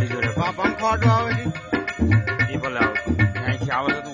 ગાડી જોડે પંખો આટો આવે છે એ ભલે આવતું અહીંથી આવે તો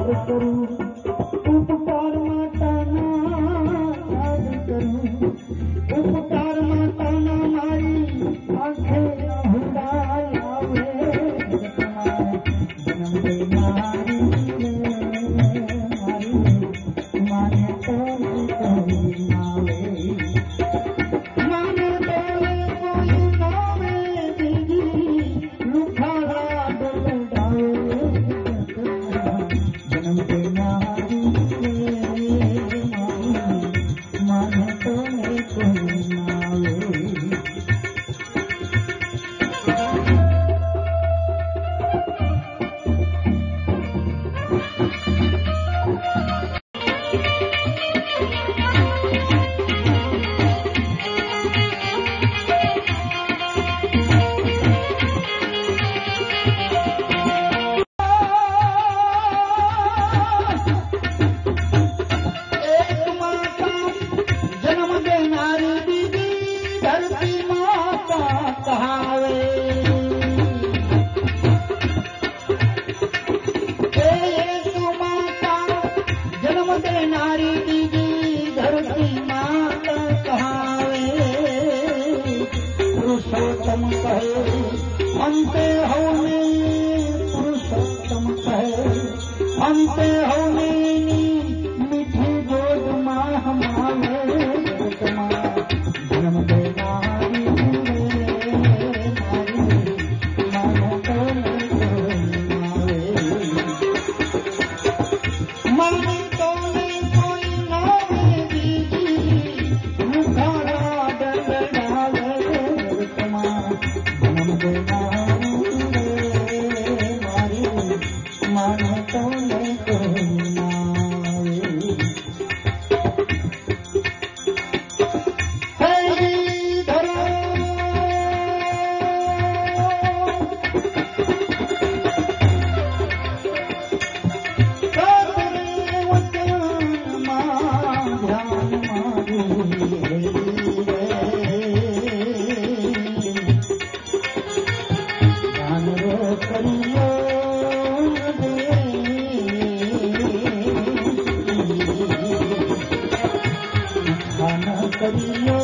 याद करूं उपकार माता ना याद करूं उपकार माता ना मारी आंखें हुंडाई आवे जन्म देनारी मारी माने तो कोई नावे माने तो कोई नावे दीदी लुखारा डलडावे जन्म देनारी माने तो कोई नावे जन्म देनारी दीदी धरती माता कहावे एक माता जन्म देनारी दीदी धरती माता कहावे पुरुषोत्तम कहे अंते होने पुरुषोत्तम कहे अंते होने मीठी गोद माँ हमारे जन्म देनारी मानो तो मानो तो कोई नावे दीदी मुखारा डलडावे जन्म देनारी मारी मानो तो कोई नावे करियो